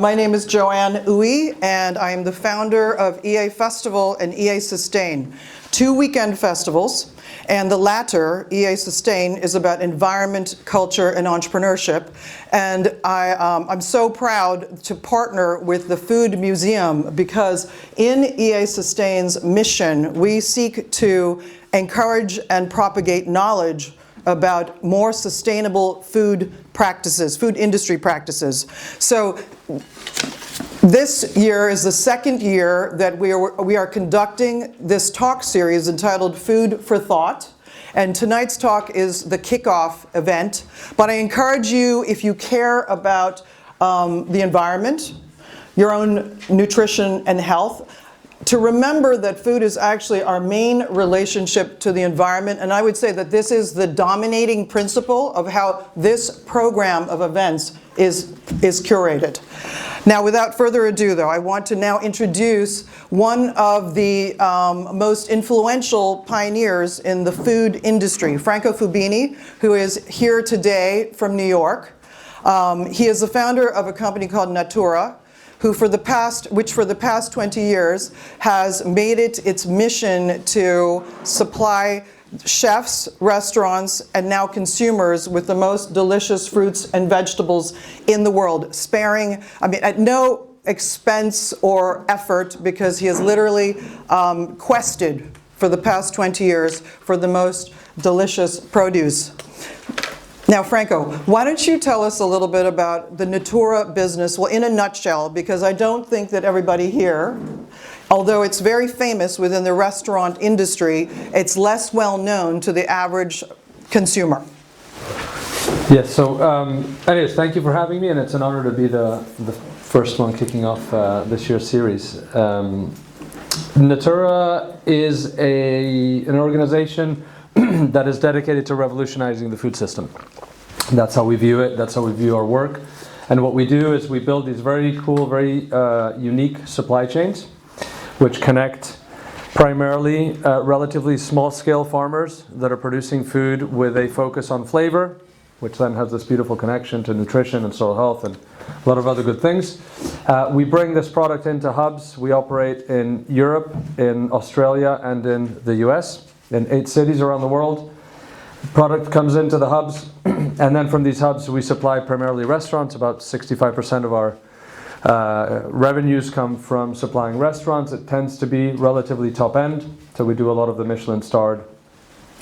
My name is Joanne Ooi, and I am the founder of EA Festival and EA Sustain, two weekend festivals, and the latter, EA Sustain, is about environment, culture, and entrepreneurship. And I'm so proud to partner with the Food Museum because in EA Sustain's mission, we seek to encourage and propagate knowledge about more sustainable food practices, food industry practices. So this year is the second year that we are conducting this talk series entitled Food for Thought. And tonight's talk is the kickoff event. But I encourage you, if you care about the environment, your own nutrition and health, to remember that food is actually our main relationship to the environment. And I would say that this is the dominating principle of how this program of events is curated. Now, without further ado, though, I want to now introduce one of the most influential pioneers in the food industry, Franco Fubini, who is here today from New York. He is the founder of a company called Natoora, which for the past 20 years has made it its mission to supply chefs, restaurants, and now consumers with the most delicious fruits and vegetables in the world, at no expense or effort, because he has literally quested for the past 20 years for the most delicious produce. Now, Franco, why don't you tell us a little bit about the Natoora business, well, in a nutshell, because I don't think that everybody here, although it's very famous within the restaurant industry, it's less well known to the average consumer. Yes, so anyways, thank you for having me, and it's an honor to be the first one kicking off this year's series. Natoora is an organization that is dedicated to revolutionizing the food system. That's how we view it, that's how we view our work. And what we do is we build these very cool, very unique supply chains, which connect primarily relatively small-scale farmers that are producing food with a focus on flavor, which then has this beautiful connection to nutrition and soil health and a lot of other good things. We bring this product into hubs. We operate in Europe, in Australia, and in the US, in 8 cities around the world. Product comes into the hubs, and then from these hubs we supply primarily restaurants. About 65% of our revenues come from supplying restaurants. It tends to be relatively top end, so we do a lot of the Michelin-starred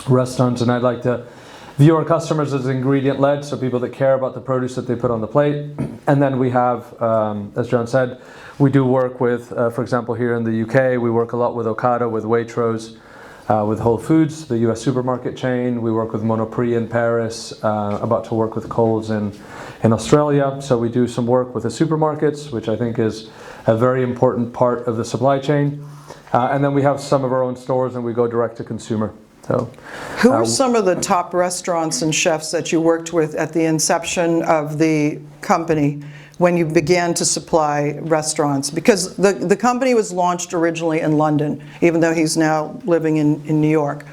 restaurants, and I'd like to view our customers as ingredient-led, so people that care about the produce that they put on the plate. And then we have, as John said, we do work with, for example, here in the UK, we work a lot with Ocado, with Waitrose, with Whole Foods, the US supermarket chain. We work with Monoprix in Paris, about to work with Coles in Australia. So we do some work with the supermarkets, which I think is a very important part of the supply chain. And then we have some of our own stores, and we go direct to consumer. So, who are some of the top restaurants and chefs that you worked with at the inception of the company when you began to supply restaurants? Because the company was launched originally in London, even though he's now living in New York.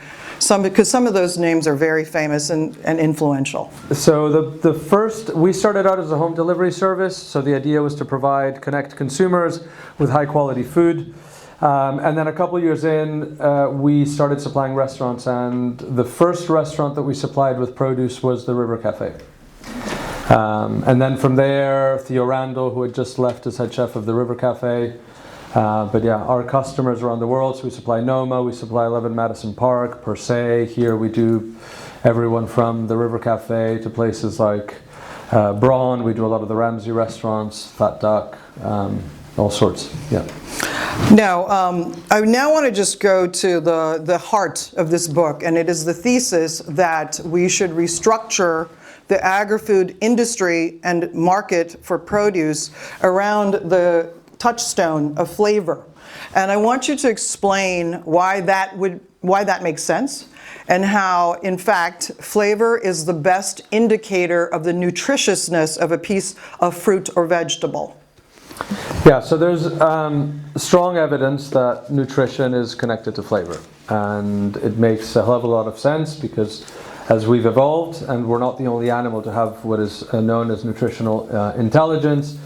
Because some of those names are very famous and influential. So we started out as a home delivery service. So the idea was to connect consumers with high quality food. And then a couple of years in, we started supplying restaurants, and the first restaurant that we supplied with produce was the River Cafe. And then from there, Theo Randall, who had just left as head chef of the River Cafe. But yeah, our customers around the world, so we supply Noma, we supply 11 Madison Park, Per Se. Here we do everyone from the River Cafe to places like Braun. We do a lot of the Ramsay restaurants, Fat Duck, all sorts, yeah. Now, I now want to just go to the heart of this book, and it is the thesis that we should restructure the agri-food industry and market for produce around the touchstone of flavor. And I want you to explain why that makes sense, and how, in fact, flavor is the best indicator of the nutritiousness of a piece of fruit or vegetable. Yeah, so there's strong evidence that nutrition is connected to flavor, and it makes a hell of a lot of sense because as we've evolved, and we're not the only animal to have what is known as nutritional intelligence,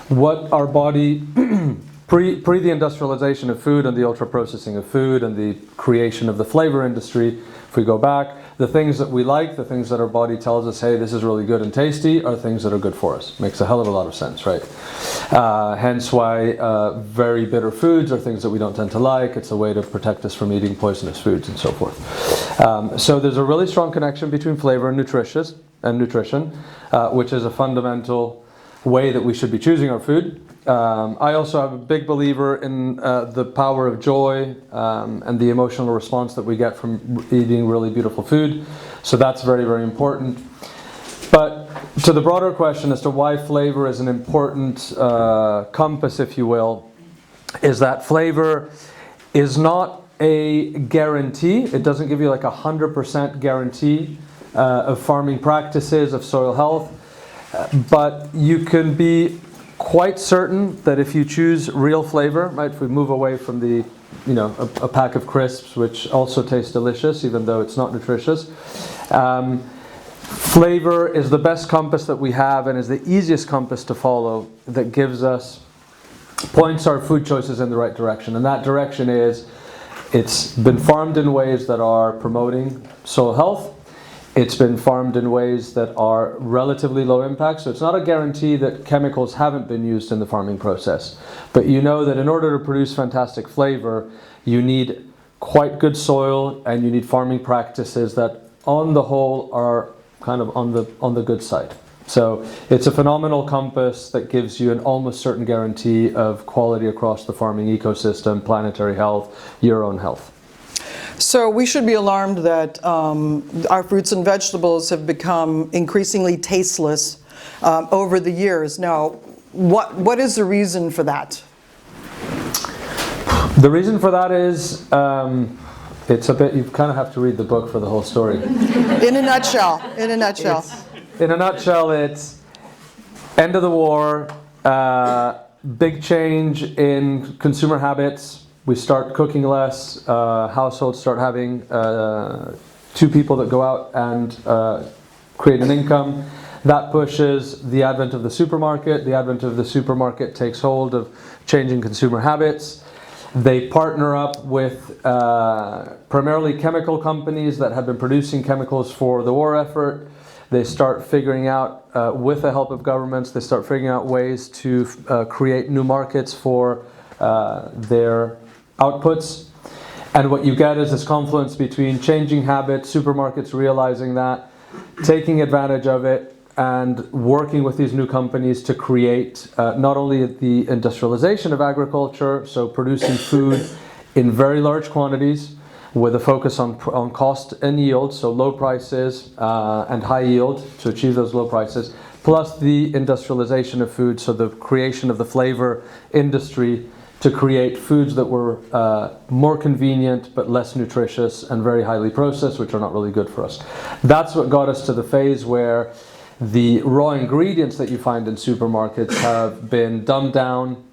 what our body, pre the industrialization of food and the ultra processing of food and the creation of the flavor industry, if we go back, the things that we like, the things that our body tells us, hey, this is really good and tasty, are things that are good for us. Makes a hell of a lot of sense, right? Hence why very bitter foods are things that we don't tend to like. It's a way to protect us from eating poisonous foods and so forth. So there's a really strong connection between flavor and nutrition, which is a fundamental way that we should be choosing our food. I also am a big believer in the power of joy and the emotional response that we get from eating really beautiful food. So that's very, very important. But to the broader question as to why flavor is an important compass, if you will, is that flavor is not a guarantee. It doesn't give you like 100% guarantee of farming practices, of soil health. But you can be quite certain that if you choose real flavor, right, if we move away from the, a pack of crisps, which also taste delicious, even though it's not nutritious, flavor is the best compass that we have and is the easiest compass to follow that points our food choices in the right direction. And that direction is, it's been farmed in ways that are promoting soil health. It's been farmed in ways that are relatively low impact, so it's not a guarantee that chemicals haven't been used in the farming process. But you know that in order to produce fantastic flavor, you need quite good soil and you need farming practices that on the whole are kind of on the good side. So it's a phenomenal compass that gives you an almost certain guarantee of quality across the farming ecosystem, planetary health, your own health. So we should be alarmed that our fruits and vegetables have become increasingly tasteless over the years. Now, what is the reason for that? The reason for that is, it's a bit, you kind of have to read the book for the whole story. In a nutshell. In a nutshell. It's end of the war, big change in consumer habits. We start cooking less, households start having 2 people that go out and create an income. That pushes the advent of the supermarket. The advent of the supermarket takes hold of changing consumer habits. They partner up with primarily chemical companies that have been producing chemicals for the war effort. They start figuring out, with the help of governments, they start figuring out ways to create new markets for their outputs. And what you get is this confluence between changing habits, supermarkets realizing that, taking advantage of it, and working with these new companies to create not only the industrialization of agriculture, so producing food in very large quantities with a focus on cost and yield, so low prices and high yield to achieve those low prices, plus the industrialization of food, so the creation of the flavor industry to create foods that were more convenient but less nutritious and very highly processed, which are not really good for us. That's what got us to the phase where the raw ingredients that you find in supermarkets have been dumbed down,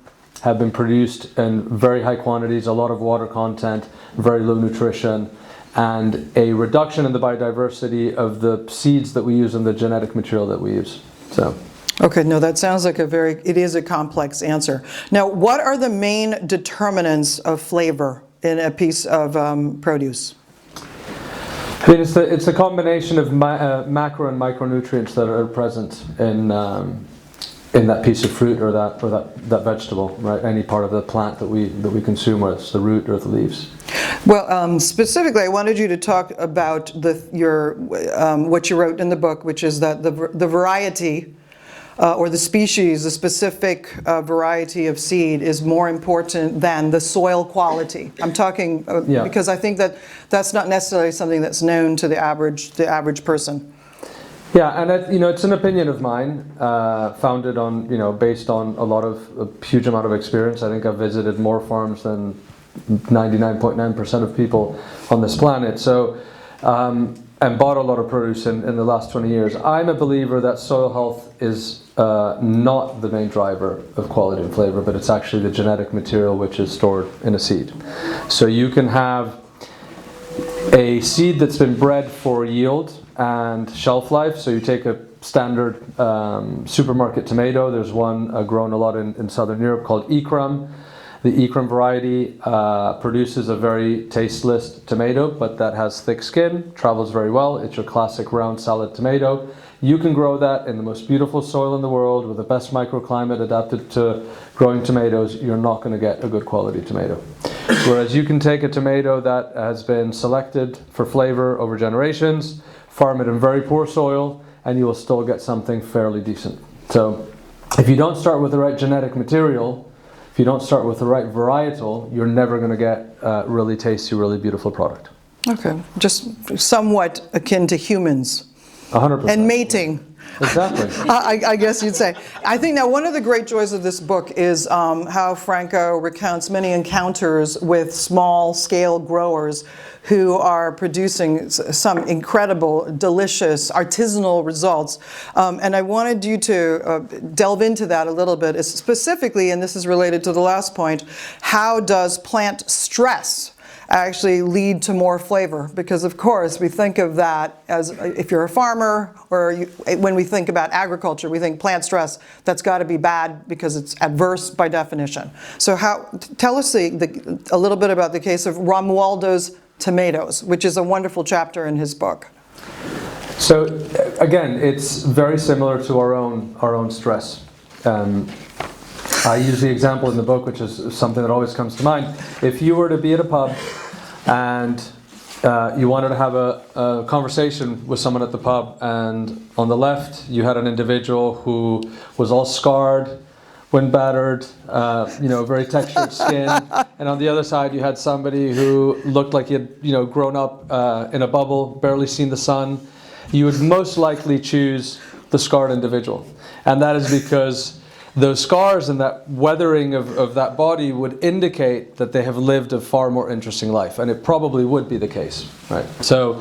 have been produced in very high quantities, a lot of water content, very low nutrition, and a reduction in the biodiversity of the seeds that we use and the genetic material that we use. So. Okay, no, that sounds like it is a complex answer. Now, what are the main determinants of flavor in a piece of produce? I mean, it's a combination of macro and micronutrients that are present in that piece of fruit or that vegetable, right? Any part of the plant that we consume, whether it's the root or the leaves. Well, specifically, I wanted you to talk about what you wrote in the book, which is that the variety or the species, the specific variety of seed is more important than the soil quality. I'm talking because I think that's not necessarily something that's known to the average person. Yeah, and it's an opinion of mine, founded on based on a huge amount of experience. I think I've visited more farms than 99.9% of people on this planet. So. And bought a lot of produce in the last 20 years. I'm a believer that soil health is not the main driver of quality and flavor, but it's actually the genetic material which is stored in a seed. So you can have a seed that's been bred for yield and shelf life. So you take a standard supermarket tomato. There's one grown a lot in Southern Europe called Ikram. The Ikram variety produces a very tasteless tomato, but that has thick skin, travels very well. It's your classic round salad tomato. You can grow that in the most beautiful soil in the world with the best microclimate adapted to growing tomatoes. You're not going to get a good quality tomato. Whereas you can take a tomato that has been selected for flavor over generations, farm it in very poor soil, and you will still get something fairly decent. So if you don't start with the right genetic material, if you don't start with the right varietal, you're never going to get a really tasty, really beautiful product. Okay, just somewhat akin to humans. 100%. And mating. Exactly. I guess you'd say. I think now one of the great joys of this book is how Franco recounts many encounters with small-scale growers who are producing some incredible, delicious, artisanal results. And I wanted you to delve into that a little bit, specifically, and this is related to the last point, how does plant stress actually lead to more flavor? Because of course we think of that as, if you're a farmer, or when we think about agriculture, we think plant stress, that's got to be bad because it's adverse by definition. So tell us a little bit about the case of Romualdo's tomatoes, which is a wonderful chapter in his book. So again, it's very similar to our own stress. I use the example in the book, which is something that always comes to mind. If you were to be at a pub and you wanted to have a conversation with someone at the pub, and on the left you had an individual who was all scarred, wind battered, very textured skin, and on the other side you had somebody who looked like he had grown up in a bubble, barely seen the sun, you would most likely choose the scarred individual. And that is because those scars and that weathering of that body would indicate that they have lived a far more interesting life, and it probably would be the case, right? So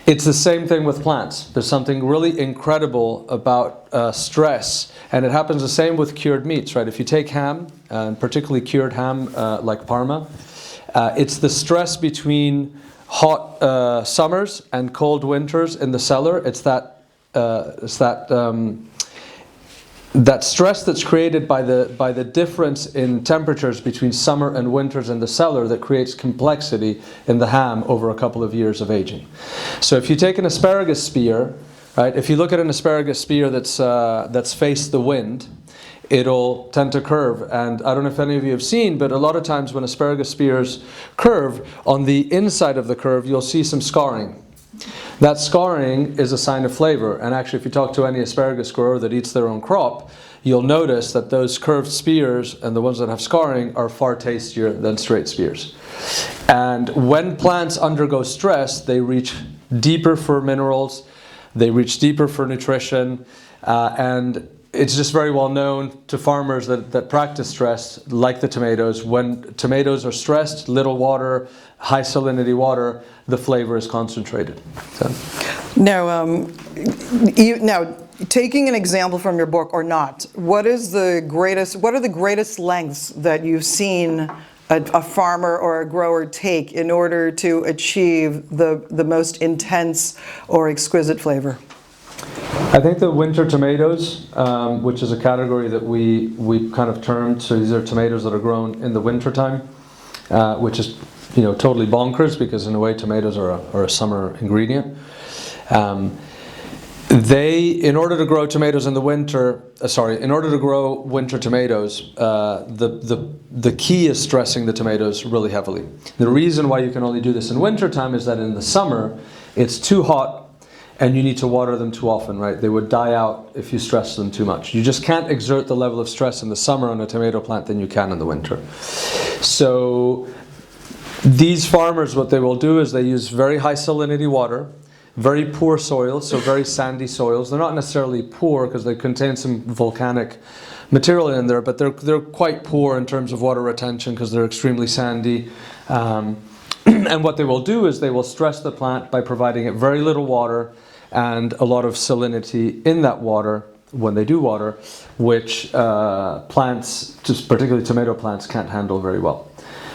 it's the same thing with plants. There's something really incredible about stress, and it happens the same with cured meats, right? If you take ham, and particularly cured ham like Parma, it's the stress between hot summers and cold winters in the cellar. It's that stress that's created by the difference in temperatures between summer and winters in the cellar that creates complexity in the ham over a couple of years of aging. So if you take an asparagus spear, right? If you look at an asparagus spear that's faced the wind, it'll tend to curve. And I don't know if any of you have seen, but a lot of times when asparagus spears curve, on the inside of the curve you'll see some scarring. That scarring is a sign of flavor, and actually if you talk to any asparagus grower that eats their own crop, you'll notice that those curved spears and the ones that have scarring are far tastier than straight spears. And when plants undergo stress, they reach deeper for minerals, they reach deeper for nutrition, and it's just very well known to farmers that practice stress, like the tomatoes. When tomatoes are stressed, little water, high salinity water, the flavor is concentrated. So. Now, taking an example from your book or not, what are the greatest lengths that you've seen a farmer or a grower take in order to achieve the most intense or exquisite flavor? I think the winter tomatoes, which is a category that we kind of termed, so these are tomatoes that are grown in the winter time, which is totally bonkers because in a way tomatoes are a summer ingredient. In order to grow tomatoes in the winter, in order to grow winter tomatoes, the key is stressing the tomatoes really heavily. The reason why you can only do this in winter time is that in the summer it's too hot and you need to water them too often, right? They would die out if you stress them too much. You just can't exert the level of stress in the summer on a tomato plant than you can in the winter. So these farmers, what they will do is they use very high salinity water, very poor soils, so very sandy soils. They're not necessarily poor because they contain some volcanic material in there, but they're quite poor in terms of water retention because they're extremely sandy. And what they will do is they will stress the plant by providing it very little water and a lot of salinity in that water when they do water, which plants, just particularly tomato plants, can't handle very well.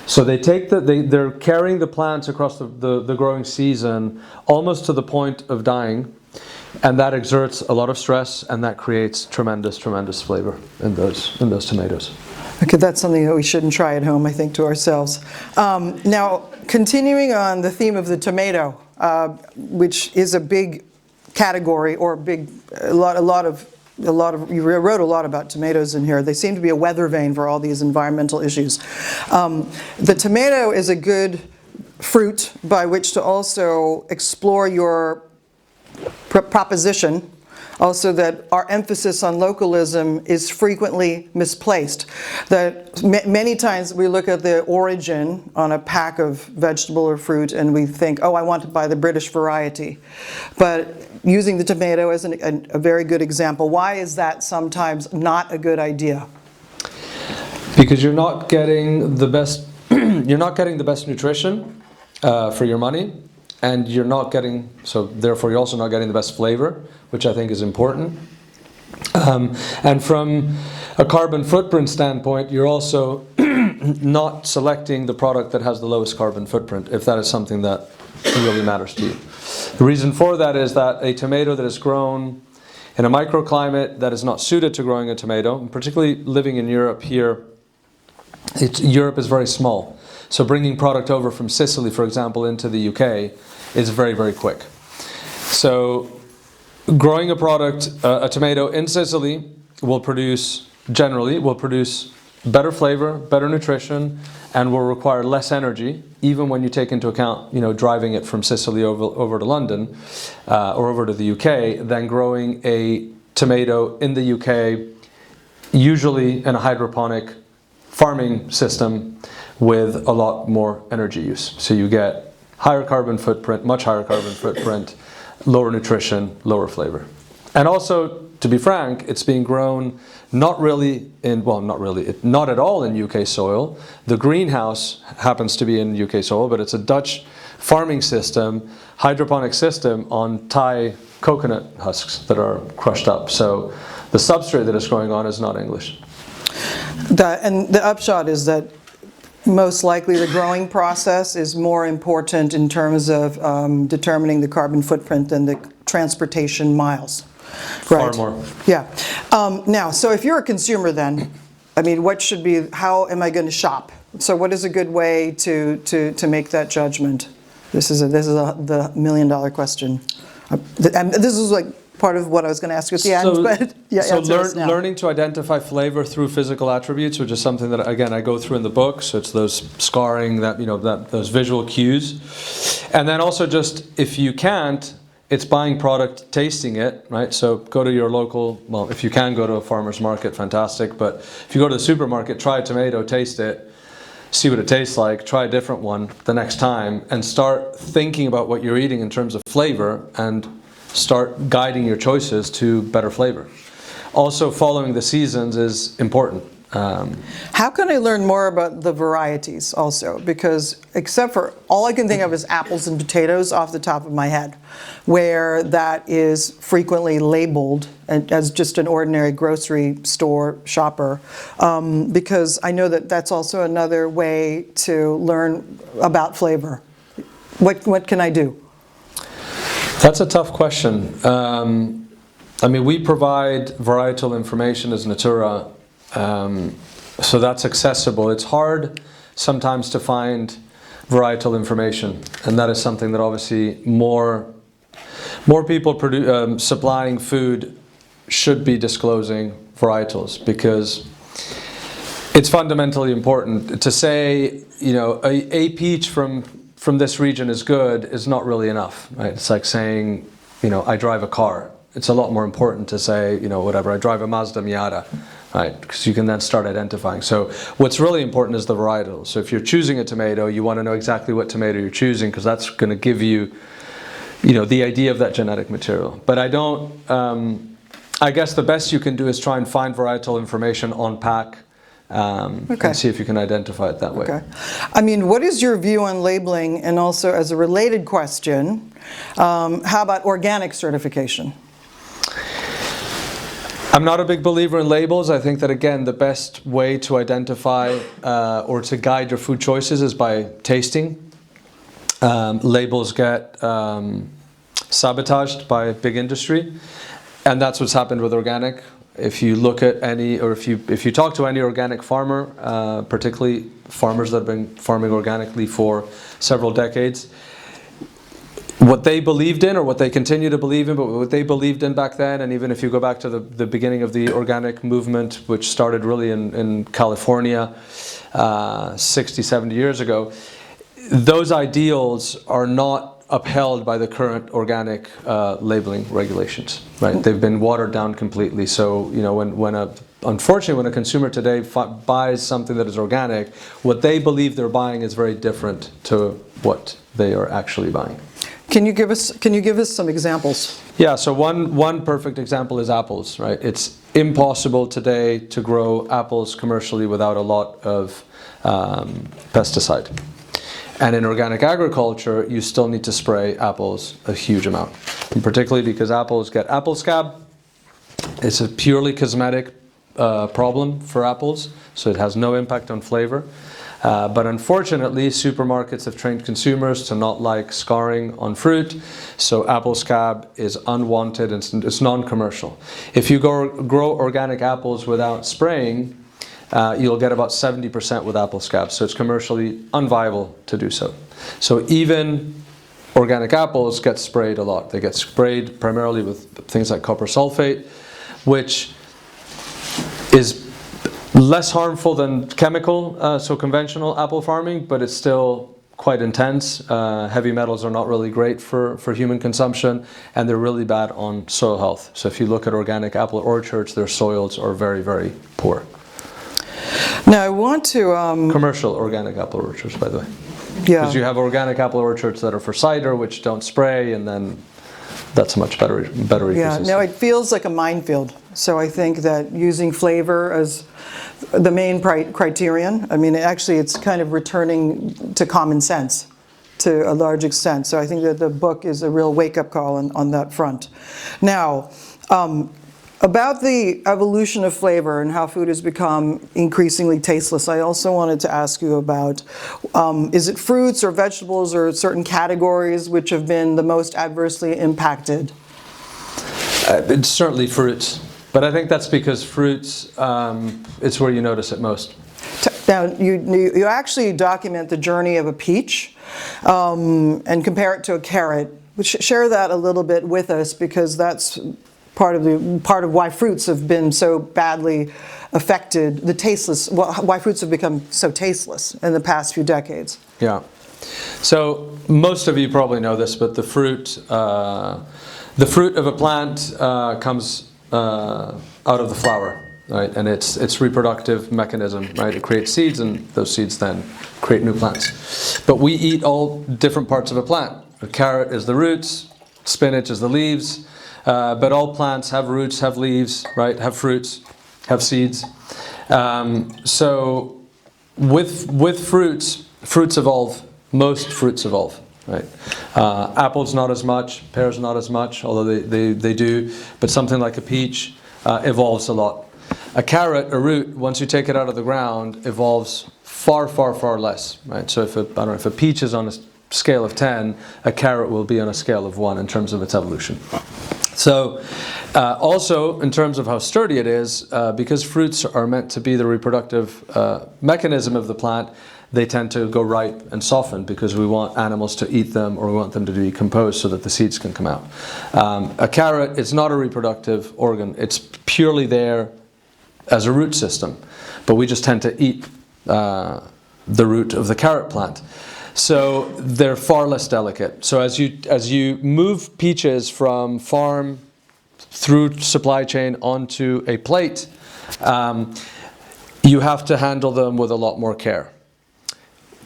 So they take they're carrying the plants across the growing season almost to the point of dying, And that exerts a lot of stress, and that creates tremendous, tremendous flavor in those tomatoes. Okay, that's something that we shouldn't try at home, I think, to ourselves. Now, continuing on the theme of the tomato, which is a big category, or a lot of, you wrote a lot about tomatoes in here. They seem to be a weather vane for all these environmental issues. The tomato is a good fruit by which to also explore your proposition, also that our emphasis on localism is frequently misplaced. That many times we look at the origin on a pack of vegetable or fruit and we think, oh, I want to buy the British variety. But using the tomato as a very good example, why is that sometimes not a good idea? Because you're not getting the best, you're not getting the best nutrition for your money. And you're not getting, so therefore you're also not getting the best flavor, which I think is important. And from a carbon footprint standpoint, you're also not selecting the product that has the lowest carbon footprint, if that is something that really matters to you. The reason for that is that a tomato that is grown in a microclimate that is not suited to growing a tomato, and particularly living in Europe here, Europe is very small. So bringing product over from Sicily, for example, into the UK is very, very quick. So growing a product, a tomato in Sicily generally will produce better flavor, better nutrition, and will require less energy, even when you take into account, driving it from Sicily over to London or over to the UK, than growing a tomato in the UK, usually in a hydroponic farming system with a lot more energy use. So you get higher carbon footprint, much higher carbon footprint, lower nutrition, lower flavor. And also, to be frank, it's being grown not at all in UK soil. The greenhouse happens to be in UK soil, but it's a Dutch farming system, hydroponic system on Thai coconut husks that are crushed up. So the substrate that is growing on is not English. And the upshot is that most likely the growing process is more important in terms of determining the carbon footprint than the transportation miles. Right. Far more. Yeah. Now, so if you're a consumer then, I mean, how am I going to shop? So what is a good way to make that judgment? This is the million-dollar question. And this is like part of what I was going to ask you at the end, but yeah. So learning to identify flavor through physical attributes, which is something that again I go through in the book. So it's those scarring, those visual cues, and then also just if you can't, it's buying product, tasting it, right? So go to your local. Well, if you can go to a farmer's market, fantastic. But if you go to the supermarket, try a tomato, taste it, see what it tastes like, try a different one the next time, and start thinking about what you're eating in terms of flavor and start guiding your choices to better flavor. Also, following the seasons is important. How can I learn more about the varieties also? Because except for, all I can think of is apples and potatoes off the top of my head, where that is frequently labeled as just an ordinary grocery store shopper. Because I know that that's also another way to learn about flavor. What can I do? That's a tough question. I mean, we provide varietal information as Natoora, so that's accessible. It's hard sometimes to find varietal information, and that is something that obviously more people supplying food should be disclosing varietals, because it's fundamentally important. To say, a peach from this region is good is not really enough, right? It's like saying, I drive a car. It's a lot more important to say, I drive a Mazda Miata, right? Because you can then start identifying. So what's really important is the varietal. So if you're choosing a tomato, you want to know exactly what tomato you're choosing, because that's going to give you, the idea of that genetic material. But I guess the best you can do is try and find varietal information on pack, and see if you can identify it that way. Okay. I mean, what is your view on labeling? And also, as a related question, how about organic certification? I'm not a big believer in labels. I think that, again, the best way to identify or to guide your food choices is by tasting. Labels get sabotaged by big industry, and that's what's happened with organic. If you look at any, or if you talk to any organic farmer, particularly farmers that have been farming organically for several decades, what they believed in, or what they continue to believe in, but what they believed in back then, and even if you go back to the beginning of the organic movement, which started really in California 60, 70 years ago, those ideals are not upheld by the current organic labeling regulations, right? They've been watered down completely. So, you know, unfortunately, when a consumer today buys something that is organic, what they believe they're buying is very different to what they are actually buying. Can you give us some examples? Yeah, so one perfect example is apples, right? It's impossible today to grow apples commercially without a lot of pesticide. And in organic agriculture, you still need to spray apples a huge amount. And particularly because apples get apple scab. It's a purely cosmetic problem for apples, so it has no impact on flavor. But unfortunately, supermarkets have trained consumers to not like scarring on fruit, so apple scab is unwanted and it's non-commercial. If you grow organic apples without spraying, you'll get about 70% with apple scab, so it's commercially unviable to do so. So even organic apples get sprayed a lot. They get sprayed primarily with things like copper sulfate, which is less harmful than chemical, so conventional apple farming, but it's still quite intense. Heavy metals are not really great for human consumption, and they're really bad on soil health. So if you look at organic apple orchards, their soils are very, very poor. Now I want to... Commercial organic apple orchards, by the way. Yeah. Because you have organic apple orchards that are for cider, which don't spray, and then that's a much better ecosystem. Yeah, no, it feels like a minefield. So I think that using flavor as the main criterion, I mean, actually it's kind of returning to common sense to a large extent. So I think that the book is a real wake-up call on that front. Now, about the evolution of flavor and how food has become increasingly tasteless, I also wanted to ask you about, is it fruits or vegetables or certain categories which have been the most adversely impacted? It's certainly fruits, but I think that's because fruits, it's where you notice it most. Now, you actually document the journey of a peach and compare it to a carrot. Share that a little bit with us, because that's part of why fruits have been so badly affected, why fruits have become so tasteless in the past few decades. Yeah. So most of you probably know this, but the fruit of a plant comes out of the flower, right? And its reproductive mechanism, right? It creates seeds, and those seeds then create new plants. But we eat all different parts of a plant. A carrot is the roots, spinach is the leaves. But all plants have roots, have leaves, right? Have fruits, have seeds. So with fruits evolve. Most fruits evolve, right? Apples not as much, pears not as much, although they do. But something like a peach evolves a lot. A carrot, a root, once you take it out of the ground, evolves far, far, far less, right? So if a peach is on a scale of 10, a carrot will be on a scale of 1 in terms of its evolution. So also in terms of how sturdy it is, because fruits are meant to be the reproductive mechanism of the plant, they tend to go ripe and soften because we want animals to eat them, or we want them to decompose so that the seeds can come out. A carrot is not a reproductive organ. It's purely there as a root system, but we just tend to eat the root of the carrot plant. So they're far less delicate. So as you move peaches from farm through supply chain onto a plate, you have to handle them with a lot more care.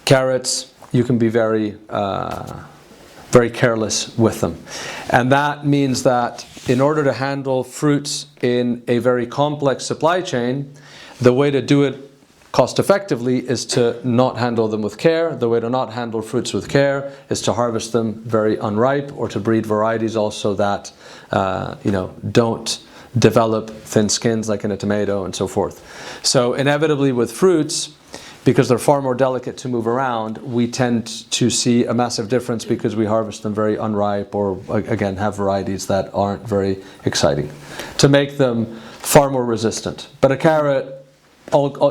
Carrots, you can be very careless with them. And that means that in order to handle fruits in a very complex supply chain, the way to do it cost effectively is to not handle them with care. The way to not handle fruits with care is to harvest them very unripe, or to breed varieties also that don't develop thin skins like in a tomato and so forth. So inevitably with fruits, because they're far more delicate to move around, we tend to see a massive difference because we harvest them very unripe, or again have varieties that aren't very exciting, to make them far more resistant. But a carrot,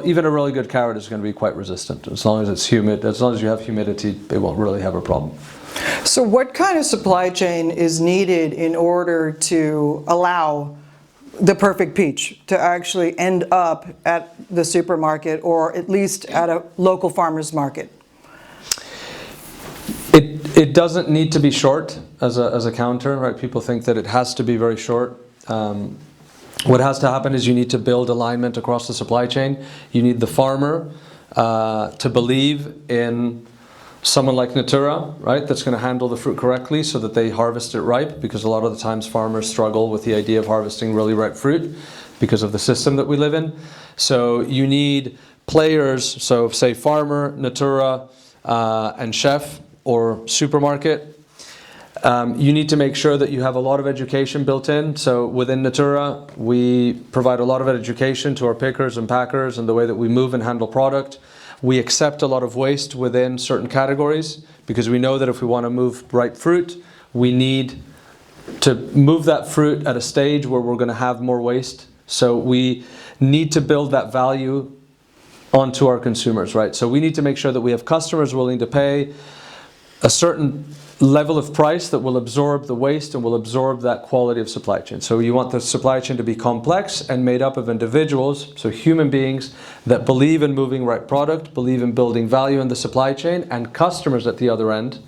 even a really good carrot, is going to be quite resistant. As long as it's humid, as long as you have humidity, it won't really have a problem. So what kind of supply chain is needed in order to allow the perfect peach to actually end up at the supermarket, or at least at a local farmer's market? It doesn't need to be short as a counter, right? People think that it has to be very short. What has to happen is you need to build alignment across the supply chain. You need the farmer to believe in someone like Natoora, right, that's going to handle the fruit correctly so that they harvest it ripe, because a lot of the times farmers struggle with the idea of harvesting really ripe fruit because of the system that we live in. So you need players, so say farmer, Natoora, and chef or supermarket. You need to make sure that you have a lot of education built in. So within Natoora, we provide a lot of education to our pickers and packers and the way that we move and handle product. We accept a lot of waste within certain categories, because we know that if we want to move ripe fruit, we need to move that fruit at a stage where we're going to have more waste. So we need to build that value onto our consumers, right? So we need to make sure that we have customers willing to pay a certain level of price that will absorb the waste and will absorb that quality of supply chain. So you want the supply chain to be complex and made up of individuals, so human beings that believe in moving right product, believe in building value in the supply chain, and customers at the other end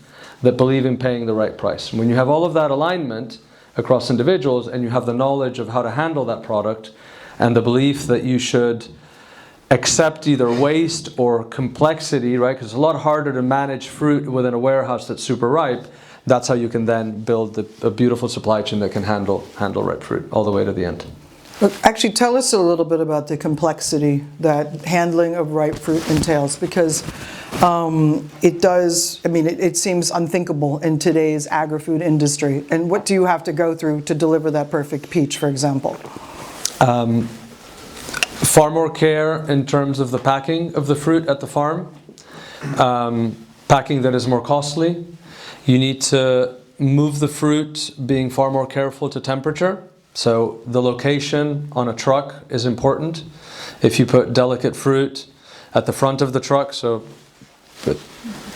that believe in paying the right price. And when you have all of that alignment across individuals, and you have the knowledge of how to handle that product, and the belief that you should accept either waste or complexity, right? Because it's a lot harder to manage fruit within a warehouse that's super ripe. That's how you can then build a beautiful supply chain that can handle ripe fruit all the way to the end. Look, actually, tell us a little bit about the complexity that handling of ripe fruit entails, because it does, I mean, it seems unthinkable in today's agri-food industry. And what do you have to go through to deliver that perfect peach, for example? Far more care in terms of the packing of the fruit at the farm. Packing that is more costly. You need to move the fruit, being far more careful to temperature. So the location on a truck is important. If you put delicate fruit at the front of the truck, so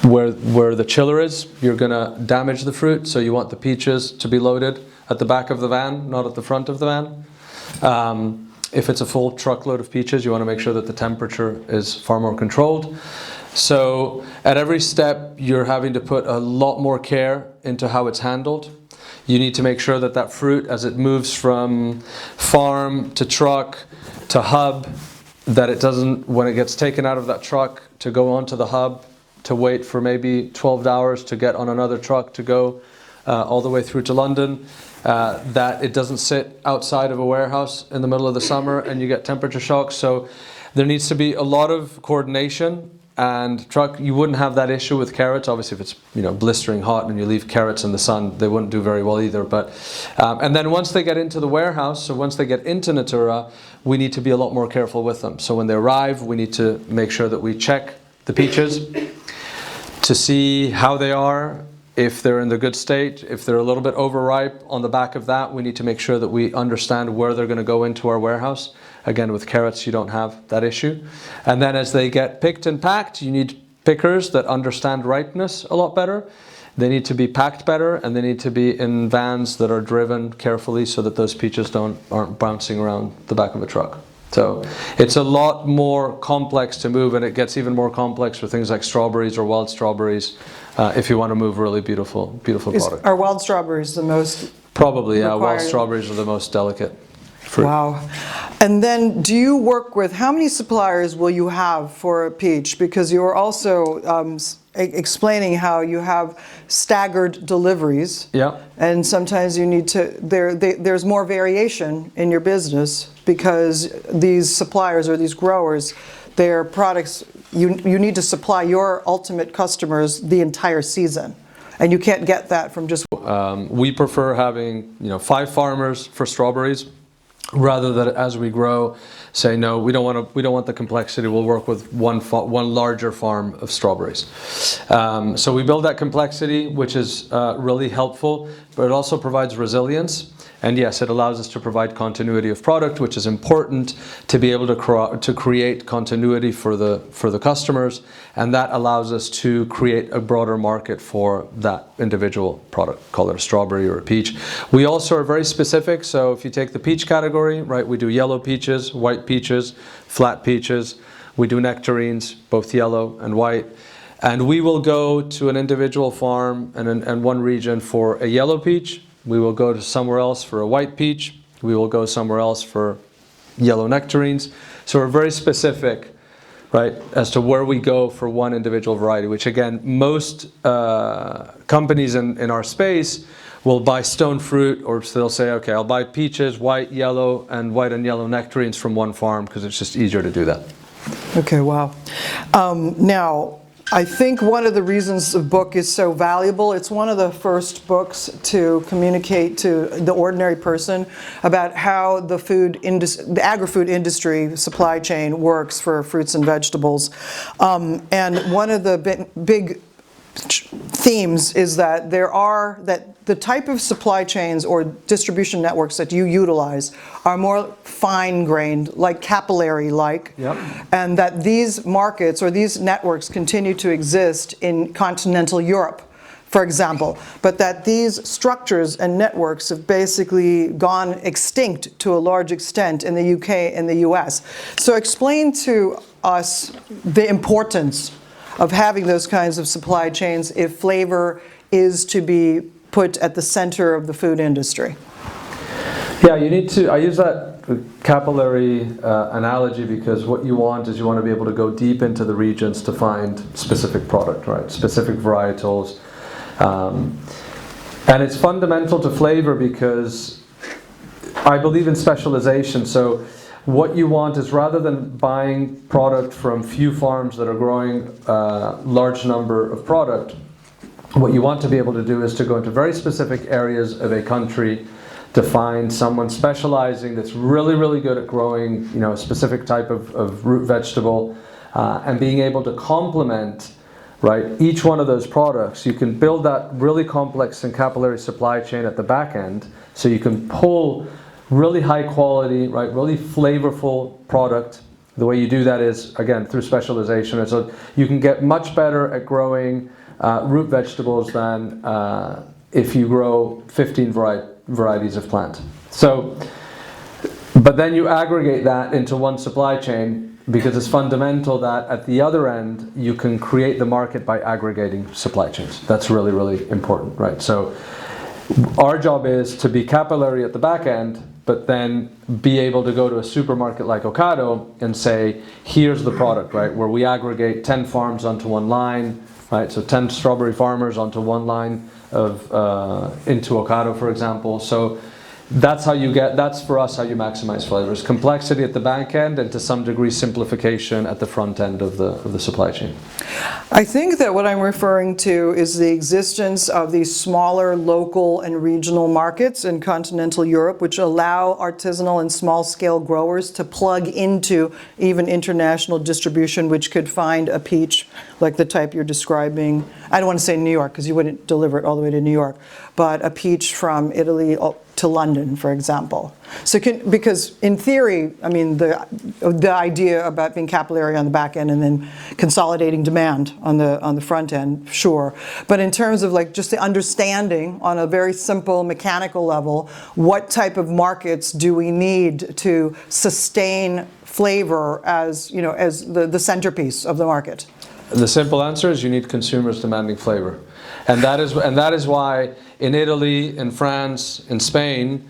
where the chiller is, you're going to damage the fruit. So you want the peaches to be loaded at the back of the van, not at the front of the van. If it's a full truckload of peaches, you want to make sure that the temperature is far more controlled. So at every step, you're having to put a lot more care into how it's handled. You need to make sure that that fruit, as it moves from farm to truck to hub, that it doesn't, when it gets taken out of that truck to go onto the hub, to wait for maybe 12 hours to get on another truck to go all the way through to London. That it doesn't sit outside of a warehouse in the middle of the summer and you get temperature shocks. So there needs to be a lot of coordination. And you wouldn't have that issue with carrots. Obviously, if it's blistering hot and you leave carrots in the sun, they wouldn't do very well either. But and then once they get into the warehouse, so once they get into Natoora, we need to be a lot more careful with them. So when they arrive, we need to make sure that we check the peaches to see how they are. If they're in the good state, if they're a little bit overripe, on the back of that, we need to make sure that we understand where they're going to go into our warehouse. Again, with carrots, you don't have that issue. And then as they get picked and packed, you need pickers that understand ripeness a lot better. They need to be packed better, and they need to be in vans that are driven carefully so that those peaches aren't bouncing around the back of a truck. So it's a lot more complex to move, and it gets even more complex for things like strawberries or wild strawberries if you want to move really beautiful product. Are wild strawberries the most Probably, yeah. required? Wild strawberries are the most delicate fruit. Wow. And then do you work with, how many suppliers will you have for a peach? Because you were also explaining how you have staggered deliveries. Yeah. And sometimes you need to, there's more variation in your business because these suppliers or these growers, their products, you need to supply your ultimate customers the entire season. And you can't get that from just... We prefer having 5 farmers for strawberries. rather than as we grow, say no, we don't want the complexity. We'll work with one larger farm of strawberries. So we build that complexity, which is really helpful, but it also provides resilience. And yes, it allows us to provide continuity of product, which is important to be able to create continuity for the customers, and that allows us to create a broader market for that individual product, call it a strawberry or a peach. We also are very specific, so if you take the peach category, right, we do yellow peaches, white peaches, flat peaches. We do nectarines, both yellow and white. And we will go to an individual farm and one region for a yellow peach. We will go to somewhere else for a white peach. We will go somewhere else for yellow nectarines. So we're very specific, right, as to where we go for one individual variety, which again, most companies in our space will buy stone fruit, or they'll say, okay, I'll buy peaches, white and yellow nectarines from one farm because it's just easier to do that. Okay, wow. Now, I think one of the reasons the book is so valuable, it's one of the first books to communicate to the ordinary person about how the agri-food industry supply chain works for fruits and vegetables. And one of the big themes is that the type of supply chains or distribution networks that you utilize are more fine-grained, like capillary-like, Yep. and that these markets or these networks continue to exist in continental Europe, for example, but that these structures and networks have basically gone extinct to a large extent in the UK and the US. So explain to us the importance of having those kinds of supply chains if flavor is to be put at the center of the food industry. Yeah, I use that capillary analogy because what you want is you want to be able to go deep into the regions to find specific product, right? Specific varietals. And it's fundamental to flavor because I believe in specialization. So what you want is, rather than buying product from few farms that are growing a large number of product, what you want to be able to do is to go into very specific areas of a country to find someone specializing that's really, really good at growing, a specific type of root vegetable, and being able to complement, right, each one of those products. You can build that really complex and capillary supply chain at the back end, so you can pull really high quality, right, really flavorful product. The way you do that is, again, through specialization. And so you can get much better at growing root vegetables than if you grow 15 varieties of plant. So, but then you aggregate that into one supply chain because it's fundamental that at the other end you can create the market by aggregating supply chains. That's really, really important, right? So our job is to be capillary at the back end, but then be able to go to a supermarket like Ocado and say, here's the product, right? Where we aggregate 10 farms onto one line, right? So 10 strawberry farmers onto one line into Ocado, for example. So that's for us how you maximize flavors. Complexity at the back end, and to some degree simplification at the front end of the supply chain. I think that what I'm referring to is the existence of these smaller local and regional markets in continental Europe, which allow artisanal and small-scale growers to plug into even international distribution, which could find a peach like the type you're describing. I don't want to say New York, because you wouldn't deliver it all the way to New York, but a peach from Italy to London, for example. So because in theory, I mean, the idea about being capillary on the back end and then consolidating demand on the front end, sure. But in terms of like just the understanding on a very simple mechanical level, what type of markets do we need to sustain flavor as the centerpiece of the market? The simple answer is you need consumers demanding flavor. And that is why in Italy, in France, in Spain,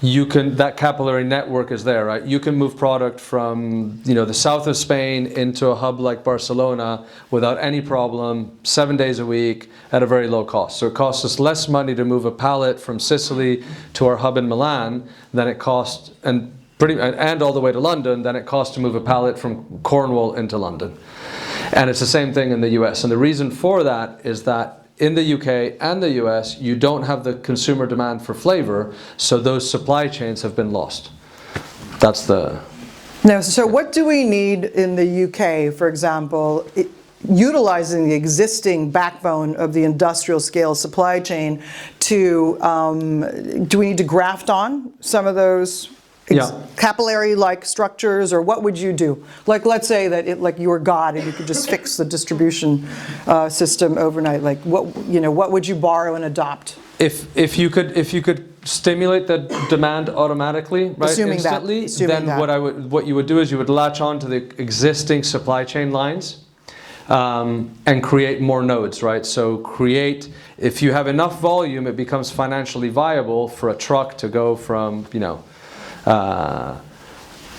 that capillary network is there, right? You can move product from the south of Spain into a hub like Barcelona without any problem, 7 days a week at a very low cost. So it costs us less money to move a pallet from Sicily to our hub in Milan than it costs, and all the way to London, than it costs to move a pallet from Cornwall into London. And it's the same thing in the US. And the reason for that is that in the UK and the US, you don't have the consumer demand for flavor, so those supply chains have been lost. That's the... Now, so what do we need in the UK, for example, utilizing the existing backbone of the industrial scale supply chain to, do we need to graft on some of those capillary-like structures, or what would you do? Like, let's say that like you were God and you could just fix the distribution system overnight. Like, what would you borrow and adopt? If you could stimulate the demand automatically, right, instantly, then what you would do is you would latch on to the existing supply chain lines and create more nodes, right? So if you have enough volume, it becomes financially viable for a truck to go from,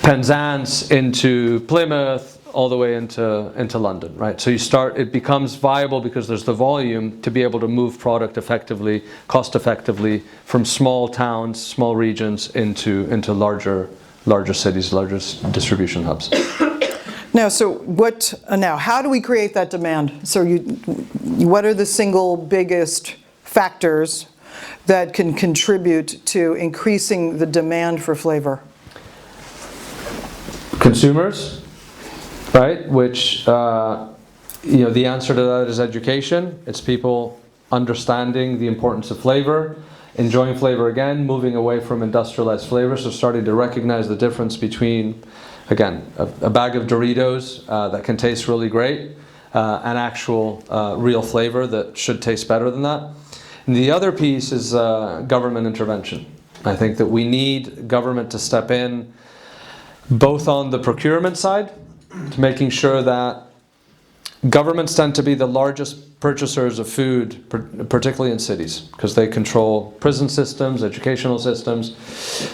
Penzance into Plymouth all the way into London, right? So it becomes viable because there's the volume to be able to move product effectively, cost effectively from small towns, small regions into larger cities, larger distribution hubs. Now, how do we create that demand? So what are the single biggest factors that can contribute to increasing the demand for flavor? Consumers, right? Which, the answer to that is education. It's people understanding the importance of flavor, enjoying flavor again, moving away from industrialized flavors, so starting to recognize the difference between, again, a bag of Doritos that can taste really great and actual real flavor that should taste better than that. And the other piece is government intervention. I think that we need government to step in both on the procurement side, to making sure that governments tend to be the largest purchasers of food, particularly in cities, because they control prison systems, educational systems.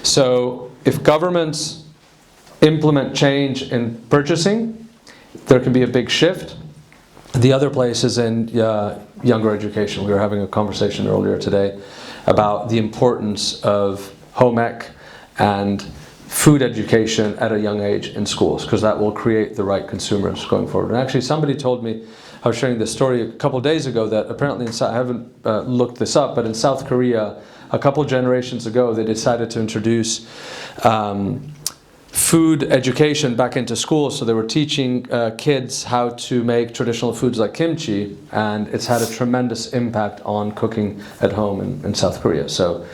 So if governments implement change in purchasing, there can be a big shift. The other place is in younger education. We were having a conversation earlier today about the importance of home ec and food education at a young age in schools, because that will create the right consumers going forward. And actually somebody told me, I was sharing this story a couple days ago, that apparently I haven't looked this up, but in South Korea a couple generations ago they decided to introduce food education back into school. So they were teaching kids how to make traditional foods like kimchi, and it's had a tremendous impact on cooking at home in South Korea. So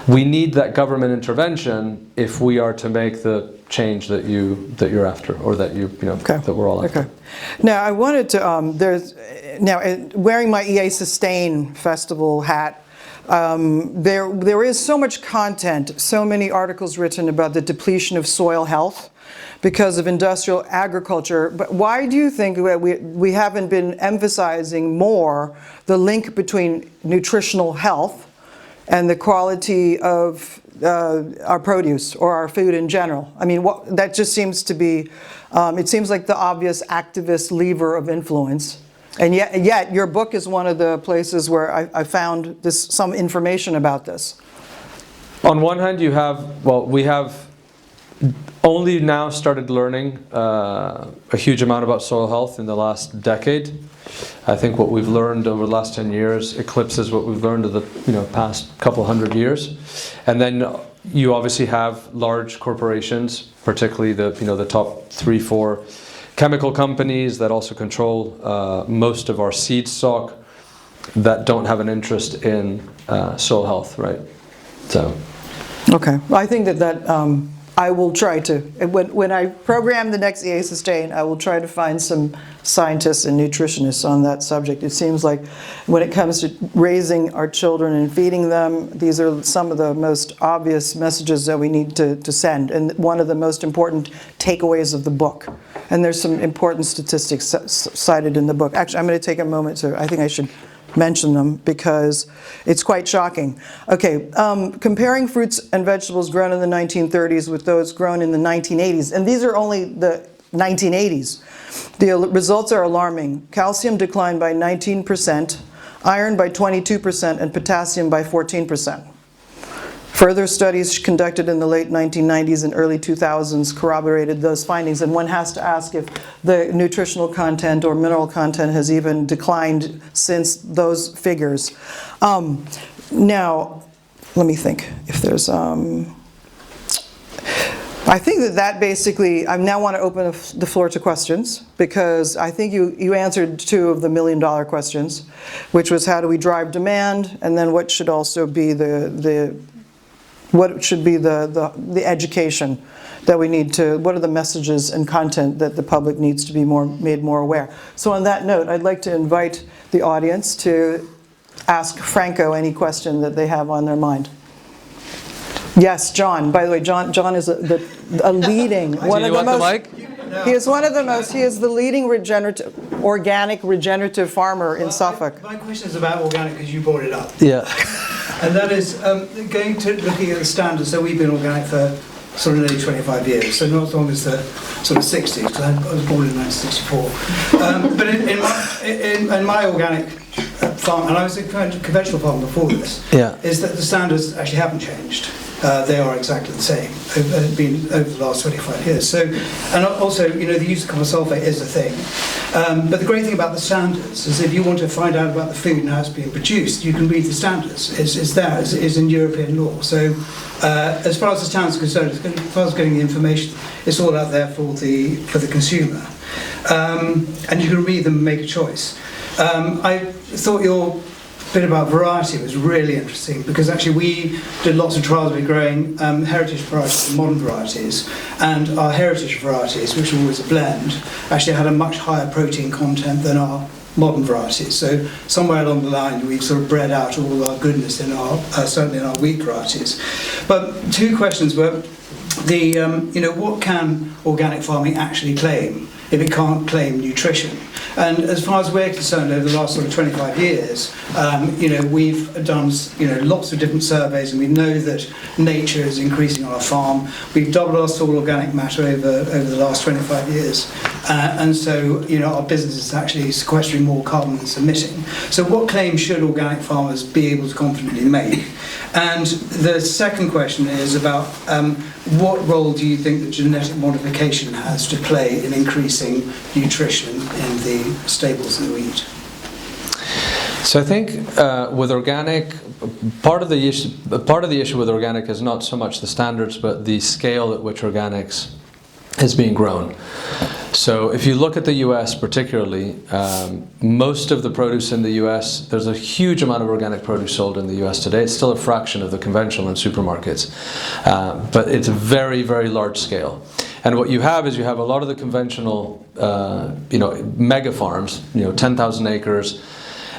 we need that government intervention if we are to make the change that you're after, or that that we're all after. Okay. Now I wanted to wearing my EA Sustain Festival hat. There is so much content, so many articles written about the depletion of soil health because of industrial agriculture. But why do you think that we haven't been emphasizing more the link between nutritional health and the quality of our produce or our food in general? I mean, that just seems to be, it seems like the obvious activist lever of influence. And yet your book is one of the places where I found some information about this. On one hand, we have only now started learning a huge amount about soil health in the last decade. I think what we've learned over the last 10 years eclipses what we've learned of the past couple hundred years. And then you obviously have large corporations, particularly the top 3-4 chemical companies that also control most of our seed stock, that don't have an interest in soil health, right? So. Okay, well, I think that I will try to, when I program the next EA Sustain, I will try to find some scientists and nutritionists on that subject. It seems like when it comes to raising our children and feeding them, these are some of the most obvious messages that we need to send, and one of the most important takeaways of the book. And there's some important statistics cited in the book. Actually, I'm going to take a moment I think I should mention them because it's quite shocking. Okay, comparing fruits and vegetables grown in the 1930s with those grown in the 1980s, and these are only the 1980s. The results are alarming. Calcium declined by 19%, iron by 22%, and potassium by 14%. Further studies conducted in the late 1990s and early 2000s corroborated those findings, and one has to ask if the nutritional content or mineral content has even declined since those figures. Now, let me think if there's... I think that basically, I now want to open the floor to questions, because I think you answered two of the million-dollar questions, which was how do we drive demand, and then what should also be the education that we need to, what are the messages and content that the public needs to be made more aware. So on that note, I'd like to invite the audience to ask Franco any question that they have on their mind. Yes, John. By the way, John is a leading, one of the most. He is one of the most. He is the leading organic regenerative farmer in Suffolk. My question is about organic, because you brought it up. Yeah. And that is looking at the standards. So we've been organic for sort of nearly 25 years, so not as long as the sort of 60s, because I was born in 1964. But in my organic farm, and I was a conventional farm before this, is that the standards actually haven't changed. They are exactly the same. It's been over the last 25 years. So, and also, the use of copper sulfate is a thing. But the great thing about the standards is if you want to find out about the food and how it's being produced, you can read the standards. It's there. It's in European law. So, as far as the standards are concerned, as far as getting the information, it's all out there for the consumer, and you can read them and make a choice. I thought your bit about variety was really interesting, because actually we did lots of trials with growing heritage varieties and modern varieties, and our heritage varieties, which were always a blend, actually had a much higher protein content than our modern varieties. So somewhere along the line we've sort of bred out all our goodness in our certainly in our wheat varieties. But two questions were what can organic farming actually claim if it can't claim nutrition? And as far as we're concerned, over the last sort of 25 years, we've done lots of different surveys, and we know that nature is increasing on our farm. We've doubled our soil organic matter over the last 25 years, and so our business is actually sequestering more carbon than it's emitting. So what claims should organic farmers be able to confidently make? And the second question is about what role do you think that genetic modification has to play in increasing nutrition in the staples that we eat? So I think with organic, part of the issue with organic is not so much the standards, but the scale at which organics is being grown. So if you look at the US particularly, most of the produce in the US, there's a huge amount of organic produce sold in the US today. It's still a fraction of the conventional in supermarkets, but it's very, very large scale. And what you have is a lot of the conventional, mega farms, 10,000 acres,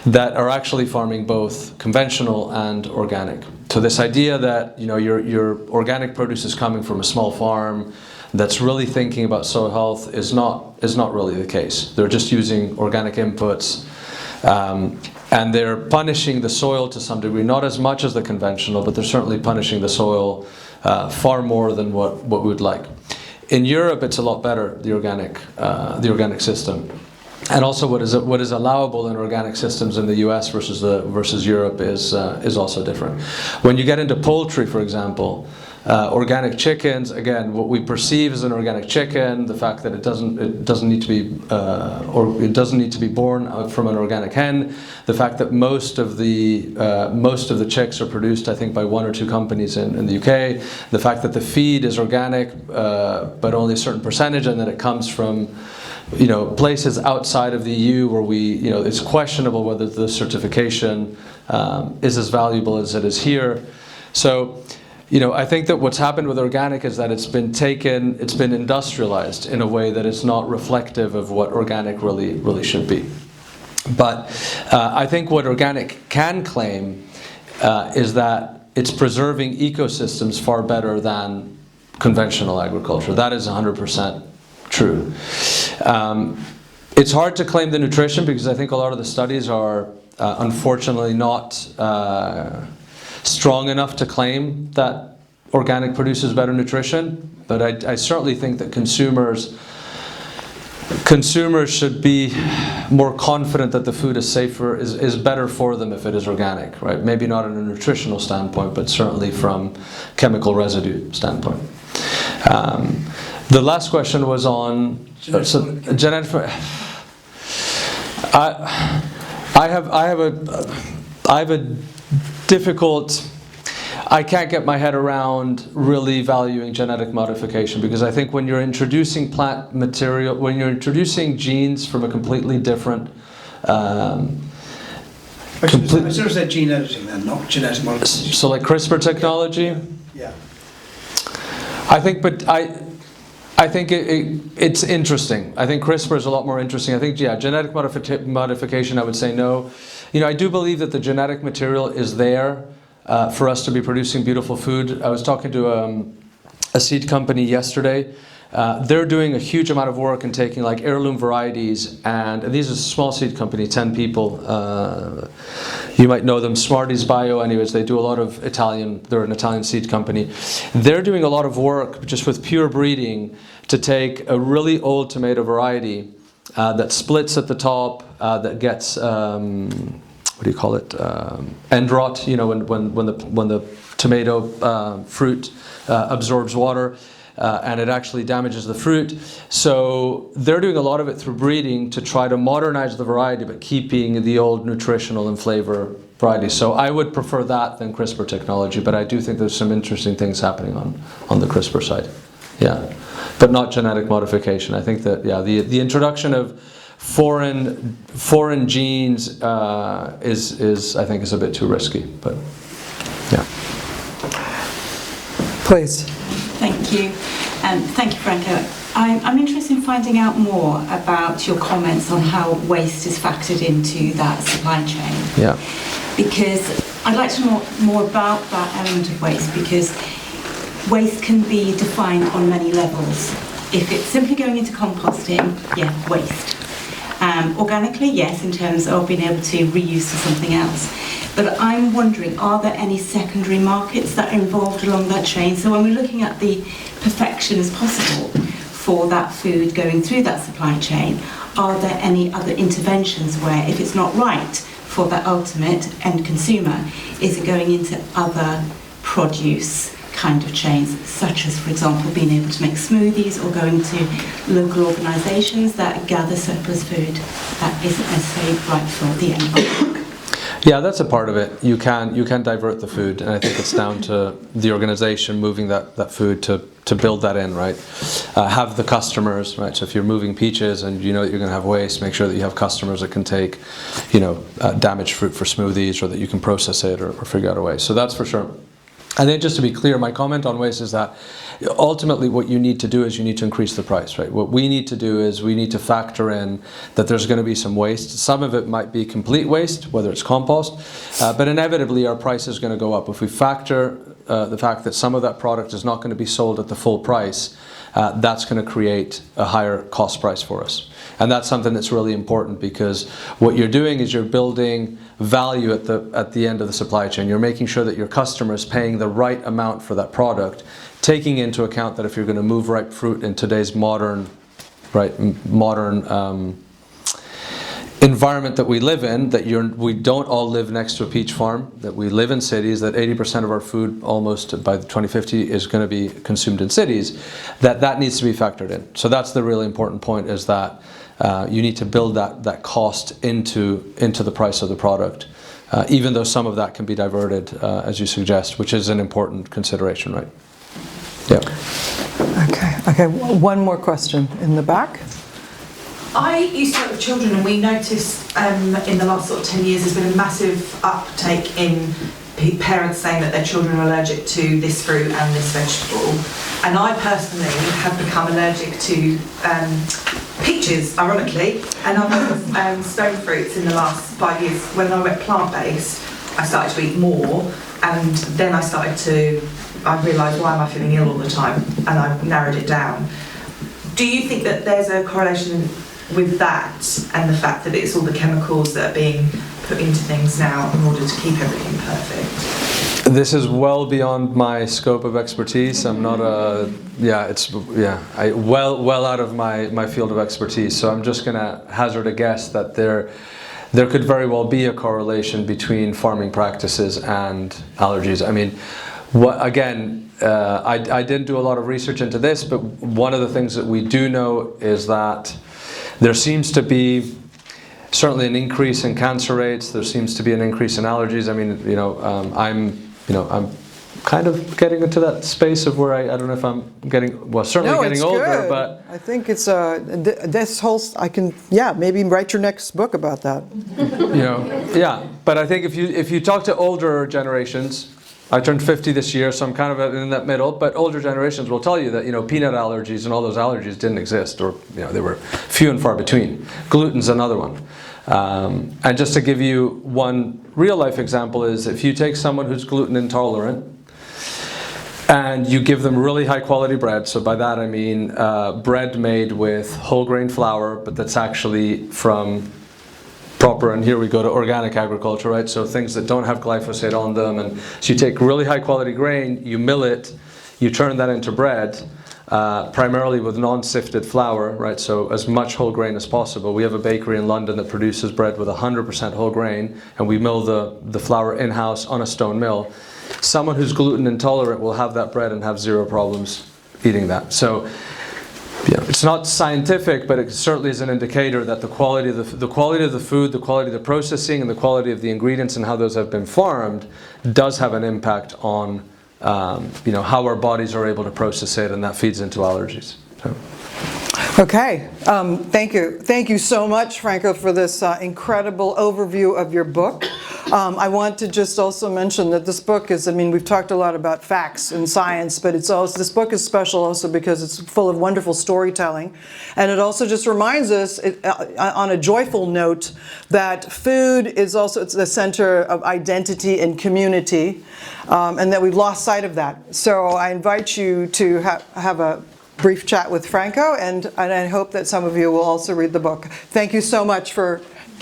that are actually farming both conventional and organic. So this idea that your organic produce is coming from a small farm that's really thinking about soil health is not really the case. They're just using organic inputs, and they're punishing the soil to some degree, not as much as the conventional, but they're certainly punishing the soil far more than what we would like. In Europe, it's a lot better, the organic system. And also what is allowable in organic systems in the US versus Europe is also different. When you get into poultry, for example, organic chickens, again, what we perceive as an organic chicken, the fact that it doesn't need to be born out from an organic hen, the fact that most of the chicks are produced, I think, by one or two companies in the UK, the fact that the feed is organic, but only a certain percentage, and that it comes from places outside of the EU where it's questionable whether the certification is as valuable as it is here. So, I think that what's happened with organic is that it's been industrialized in a way that is not reflective of what organic really should be. But I think what organic can claim is that it's preserving ecosystems far better than conventional agriculture. That is 100% true. It's hard to claim the nutrition because I think a lot of the studies are unfortunately not strong enough to claim that organic produces better nutrition, but I certainly think that consumers should be more confident that the food is safer, is better for them if it is organic, right? Maybe not in a nutritional standpoint, but certainly from chemical residue standpoint. The last question was on genetic. I have a difficult. I can't get my head around really valuing genetic modification, because I think when you're introducing plant material, when you're introducing genes from a completely different I should have said gene editing then, not genetic modification. so like CRISPR technology. Yeah. I think it's interesting. I think CRISPR is a lot more interesting. I think, yeah, genetic modification, I would say no. You know, I do believe that the genetic material is there for us to be producing beautiful food. I was talking to a seed company yesterday. They're doing a huge amount of work in taking like heirloom varieties, and these are a small seed company, 10 people. You might know them, Smarties Bio. Anyways, they do a lot of they're an Italian seed company. They're doing a lot of work just with pure breeding to take a really old tomato variety that splits at the top, that gets, what do you call it, end rot, you know, when the tomato fruit absorbs water. And it actually damages the fruit. So they're doing a lot of it through breeding to try to modernize the variety, but keeping the old nutritional and flavor variety. So I would prefer that than CRISPR technology, but I do think there's some interesting things happening on the CRISPR side. Yeah, but not genetic modification. I think that, yeah, the introduction of foreign genes is I think is a bit too risky, but yeah. Please. Thank you. Thank you, Franco. I'm interested in finding out more about your comments on how waste is factored into that supply chain. Yeah. Because I'd like to know more about that element of waste, because waste can be defined on many levels. If it's simply going into composting, yeah, waste. Organically, yes, in terms of being able to reuse to something else. But I'm wondering, are there any secondary markets that are involved along that chain? So when we're looking at the perfection as possible for that food going through that supply chain, are there any other interventions where, if it's not right for that ultimate end consumer, is it going into other produce kind of chains, such as, for example, being able to make smoothies or going to local organisations that gather surplus food that isn't necessarily right for the end product? Yeah, that's a part of it. You can divert the food, and I think it's down to the organisation moving that food to build that in, right? Have the customers, right? So if you're moving peaches and you know that you're going to have waste, make sure that you have customers that can take, you know, damaged fruit for smoothies, or that you can process it or figure out a way. So that's for sure. And then just to be clear, my comment on waste is that ultimately what you need to do is you need to increase the price, right? What we need to do is we need to factor in that there's going to be some waste. Some of it might be complete waste, whether it's compost, but inevitably our price is going to go up. If we factor the fact that some of that product is not going to be sold at the full price, that's going to create a higher cost price for us. And that's something that's really important, because what you're doing is you're building value at the end of the supply chain. You're making sure that your customer is paying the right amount for that product, taking into account that if you're going to move ripe fruit in today's modern environment that we live in, that we don't all live next to a peach farm, that we live in cities, that 80% of our food almost by 2050 is going to be consumed in cities, that needs to be factored in. So that's the really important point, is that you need to build that cost into the price of the product, even though some of that can be diverted, as you suggest, which is an important consideration, right? Yeah. Okay, one more question in the back. I used to work with children, and we noticed in the last sort of 10 years there's been a massive uptake in parents saying that their children are allergic to this fruit and this vegetable. And I personally have become allergic to peaches, ironically, and other stone fruits in the last 5 years. When I went plant-based, I started to eat more, and then I realised, why am I feeling ill all the time? And I narrowed it down. Do you think that there's a correlation with that and the fact that it's all the chemicals that are being put into things now in order to keep everything perfect? This is well beyond my scope of expertise. I'm not well out of my field of expertise. So I'm just going to hazard a guess that there could very well be a correlation between farming practices and allergies. I mean, I didn't do a lot of research into this, but one of the things that we do know is that there seems to be certainly an increase in cancer rates. There seems to be an increase in allergies. I mean, I'm kind of getting into that space of where I don't know if I'm getting, well, certainly No, getting it's older, good. but I think it's this whole, maybe write your next book about that. yeah. But I think if you talk to older generations, I turned 50 this year, so I'm kind of in that middle, but older generations will tell you that, peanut allergies and all those allergies didn't exist, or, they were few and far between. Gluten's another one. And just to give you one real life example is if you take someone who's gluten intolerant and you give them really high quality bread, so by that I mean bread made with whole grain flour, but that's actually from proper, and here we go to organic agriculture, right? So things that don't have glyphosate on them, and so you take really high quality grain, you mill it, you turn that into bread, primarily with non-sifted flour, right? So as much whole grain as possible. We have a bakery in London that produces bread with 100% whole grain, and we mill the flour in-house on a stone mill. Someone who's gluten intolerant will have that bread and have zero problems eating that. So it's not scientific, but it certainly is an indicator that the quality of the food, the quality of the processing, and the quality of the ingredients and how those have been farmed does have an impact on how our bodies are able to process it, and that feeds into allergies. So. Okay, thank you so much, Franco, for this incredible overview of your book. I want to just also mention that this book is, we've talked a lot about facts and science, but this book is special also because it's full of wonderful storytelling. And it also just reminds us, on a joyful note, that food is also it's the center of identity and community, and that we've lost sight of that. So I invite you to have a brief chat with Franco, and I hope that some of you will also read the book. Thank you so much for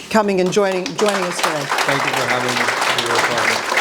coming and joining us today. Thank you for having me.